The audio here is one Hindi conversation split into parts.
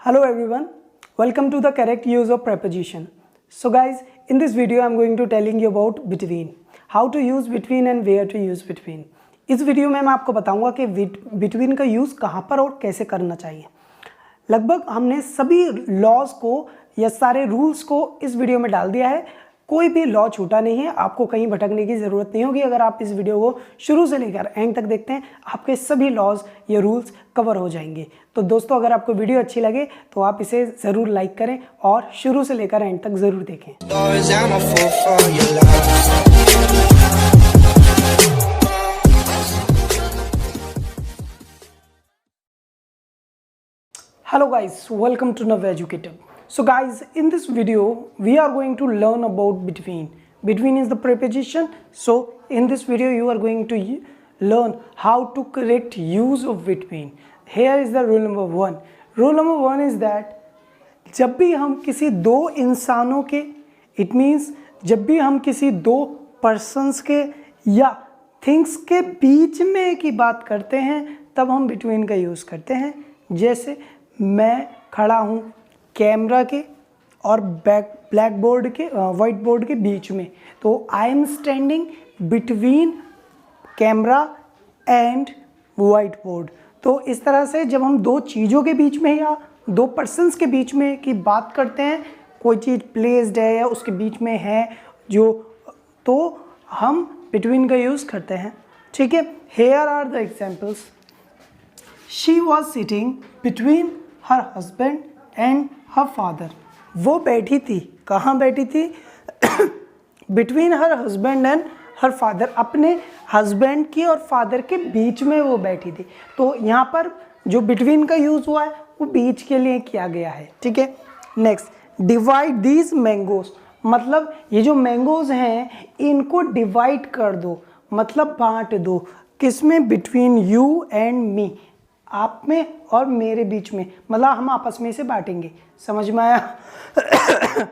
Hello everyone, welcome to the correct use of preposition. So guys, in this video I am going to telling you about between, how to use between and where to use between. इस वीडियो में मैं आपको बताऊंगा कि between का यूज़ कहाँ पर और कैसे करना चाहिए। लगभग हमने सभी लॉज को या सारे रूल्स को इस वीडियो में डाल दिया है, कोई भी लॉ छूटा नहीं है, आपको कहीं भटकने की ज़रूरत नहीं होगी। अगर आप इस वीडियो को शुरू से लेकर एंड तक देखते हैं, आपके सभी लॉज या रूल्स कवर हो जाएंगे। तो दोस्तों, अगर आपको वीडियो अच्छी लगे तो आप इसे ज़रूर लाइक करें और शुरू से लेकर एंड तक ज़रूर देखें। Hello guys, welcome to Nav Educator. So guys, in this video we are going to learn about between. Between is the preposition. So in this video you are going to learn how to correct use of between. Here is the rule number 1. Rule number 1 is that जब भी हम किसी दो इंसानों के, it means जब भी हम किसी दो persons के या things के बीच में की बात करते हैं तब हम between का यूज़ करते हैं। जैसे मैं खड़ा हूँ कैमरा के और ब्लैक बोर्ड के वाइट बोर्ड के बीच में, तो I am standing between camera and white board. तो इस तरह से जब हम दो चीज़ों के बीच में या दो पर्सन्स के बीच में की बात करते हैं, कोई चीज़ प्लेस्ड है या उसके बीच में है जो, तो हम बिटवीन का यूज़ करते हैं। ठीक है, here are the examples. She was sitting between her husband and her father. वो बैठी थी, कहाँ बैठी थी? Between her husband and her father, अपने हस्बैंड की और फादर के बीच में वो बैठी थी। तो यहाँ पर जो बिटवीन का यूज़ हुआ है वो बीच के लिए किया गया है। ठीक है, नेक्स्ट, डिवाइड दीज मैंगोज, मतलब ये जो मैंगोज हैं इनको डिवाइड कर दो, मतलब बांट दो। किसमें? बिटवीन यू एंड मी, आप में और मेरे बीच में, मतलब हम आपस में इसे बांटेंगे। समझ में आया?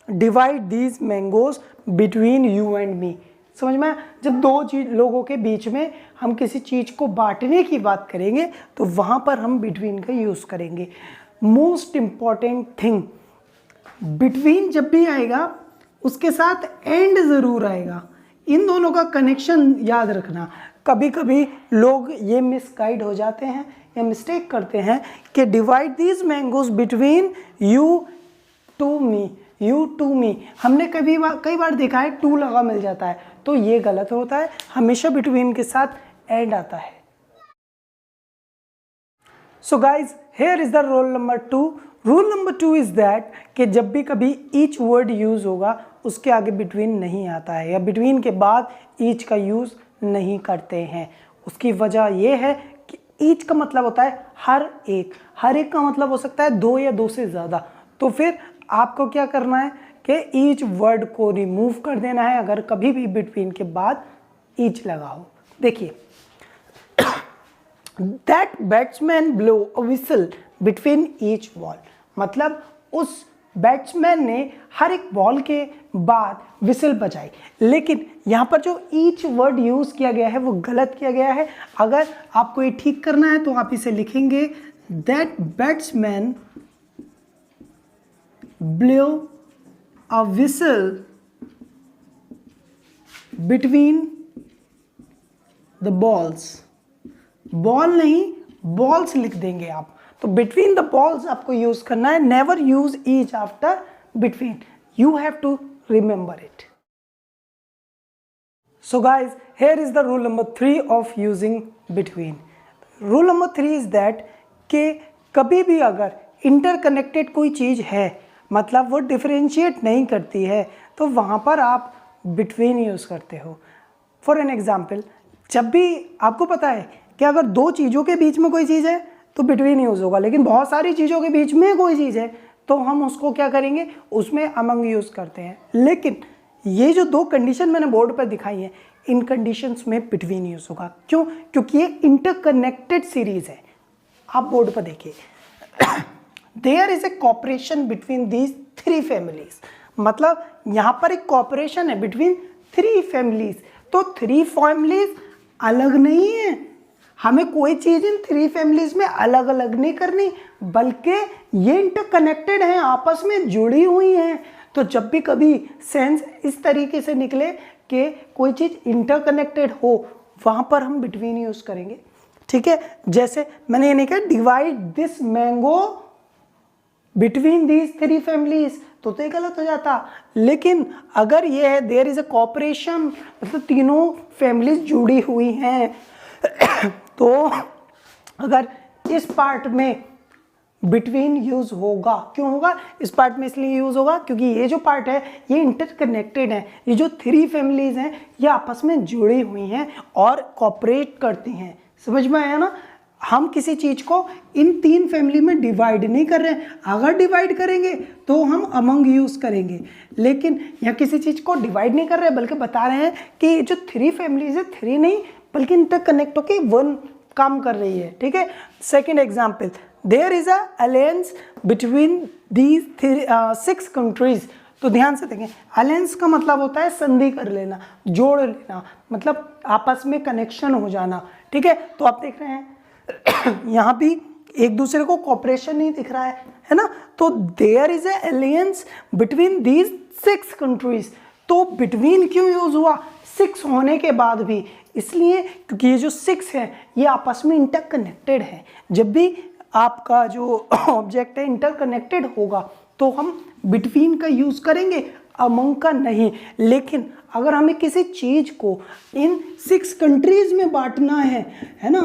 Divide these mangoes between you and me. समझ में आया? जब दो लोगों के बीच में हम किसी चीज़ को बांटने की बात करेंगे तो वहाँ पर हम बिटवीन का यूज़ करेंगे। मोस्ट इम्पॉर्टेंट थिंग, बिटवीन जब भी आएगा उसके साथ एंड ज़रूर आएगा। इन दोनों का कनेक्शन याद रखना। कभी कभी लोग ये मिसगाइड हो जाते हैं या मिस्टेक करते हैं कि divide these mangoes between you to me, you to me. हमने कई बार देखा है टू लगा मिल जाता है, तो ये गलत होता है। हमेशा बिटवीन के साथ एंड आता है। सो guys, here is the rule number 2। Rule number 2 is that कि जब भी कभी ईच वर्ड यूज होगा उसके आगे बिटवीन नहीं आता है, या बिटवीन के बाद ईच का यूज नहीं करते हैं। उसकी वजह यह है कि ईच का मतलब होता है हर एक, हर एक का मतलब हो सकता है दो या दो से ज़्यादा। तो फिर आपको क्या करना है कि ईच वर्ड को रिमूव कर देना है अगर कभी भी बिटवीन के बाद ईच लगा हो। देखिए, that batsman blow a whistle between each ball, मतलब उस बैट्समैन ने हर एक बॉल के बाद विसल बजाई। लेकिन यहाँ पर जो ईच वर्ड यूज़ किया गया है वो गलत किया गया है। अगर आपको ये ठीक करना है तो आप इसे लिखेंगे that batsman blow a whistle between the balls. Ball नहीं, बॉल्स लिख देंगे आप। तो बिटवीन द बॉल्स आपको यूज करना है। Never use each after between, you have to remember it. So guys, here is the rule number 3 of using between. Rule number 3 is that कि कभी भी अगर इंटरकनेक्टेड कोई चीज़ है, मतलब वो डिफरेंशिएट नहीं करती है, तो वहाँ पर आप बिटवीन यूज़ करते हो। फॉर एन एग्जाम्पल, जब भी आपको पता है कि अगर दो चीज़ों के बीच में कोई चीज़ है तो बिटवीन यूज़ होगा, लेकिन बहुत सारी चीज़ों के बीच में कोई चीज़ है तो हम उसको क्या करेंगे, उसमें अमंग यूज़ करते हैं। लेकिन ये जो दो कंडीशन मैंने बोर्ड पर दिखाई है, इन कंडीशंस में बिटवीन यूज़ होगा। क्यों? क्योंकि ये इंटरकनेक्टेड सीरीज है। आप बोर्ड पर देखिए, there is a cooperation between these 3 families, मतलब यहाँ पर एक कॉपरेशन है बिटवीन 3 फैमिलीज। तो 3 फैमिलीज अलग नहीं है, हमें कोई चीज़ इन 3 फैमिलीज में अलग अलग नहीं करनी, बल्कि ये इंटरकनेक्टेड हैं, आपस में जुड़ी हुई हैं। तो जब भी कभी सेंस इस तरीके से निकले कि कोई चीज़ इंटरकनेक्टेड हो, वहाँ पर हम बिटवीन यूज़ करेंगे। ठीक है, जैसे मैंने ये नहीं कहा divide this mango between these 3 families, तो ये गलत हो जाता। लेकिन अगर ये है देयर इज अ कॉपरेशन, मतलब तीनों फैमिलीज जुड़ी हुई हैं, तो अगर इस पार्ट में बिटवीन यूज होगा, क्यों होगा इस पार्ट में? इसलिए यूज होगा क्योंकि ये जो पार्ट है ये इंटरकनेक्टेड है। ये जो 3 फैमिलीज हैं ये आपस में जुड़ी हुई हैं और कॉपरेट करती हैं। समझ में आया ना? हम किसी चीज को इन 3 फैमिली में डिवाइड नहीं कर रहे हैं। अगर डिवाइड करेंगे तो हम अमंग यूज करेंगे, लेकिन यहाँ किसी चीज को डिवाइड नहीं कर रहे हैं, बल्कि बता रहे हैं कि जो 3 फैमिलीज है, 3 नहीं बल्कि इंटरकनेक्ट होके 1 काम कर रही है। ठीक है, second example, there is a alliance between these 6 countries. तो ध्यान से देखें, अलायंस का मतलब होता है संधि कर लेना, जोड़ लेना, मतलब आपस में कनेक्शन हो जाना। ठीक है, तो आप देख रहे हैं यहाँ भी एक दूसरे को कॉपरेशन नहीं दिख रहा है ना? तो there is a alliance between these 6 countries. तो बिटवीन क्यों यूज हुआ 6 होने के बाद भी? इसलिए क्योंकि ये जो 6 है ये आपस में इंटरकनेक्टेड है। जब भी आपका जो ऑब्जेक्ट है इंटरकनेक्टेड होगा तो हम बिटवीन का यूज करेंगे, अमंग का नहीं। लेकिन अगर हमें किसी चीज को इन 6 कंट्रीज में बांटना है ना,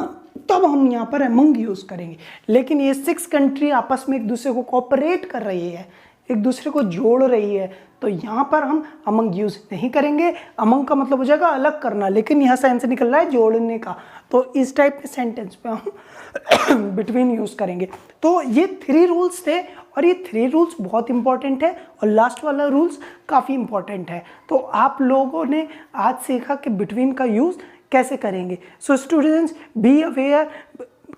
तब हम यहाँ पर अमंग यूज करेंगे। लेकिन ये 6 कंट्री आपस में एक दूसरे को कोऑपरेट कर रही है, एक दूसरे को जोड़ रही है, तो यहाँ पर हम अमंग यूज नहीं करेंगे। अमंग का मतलब हो जाएगा अलग करना, लेकिन यहाँ सेंस निकल रहा है जोड़ने का, तो इस टाइप के सेंटेंस पे हम बिटवीन यूज करेंगे। तो ये 3 रूल्स थे और ये 3 रूल्स बहुत इंपॉर्टेंट है और लास्ट वाला रूल्स काफ़ी इंपॉर्टेंट है। तो आप लोगों ने आज सीखा कि बिटवीन का यूज कैसे करेंगे। So students, be aware,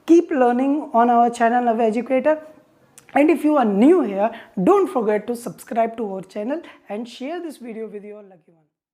keep learning on our channel of Educator, and if you are new here, don't forget to subscribe to our channel and share this video with your lucky ones.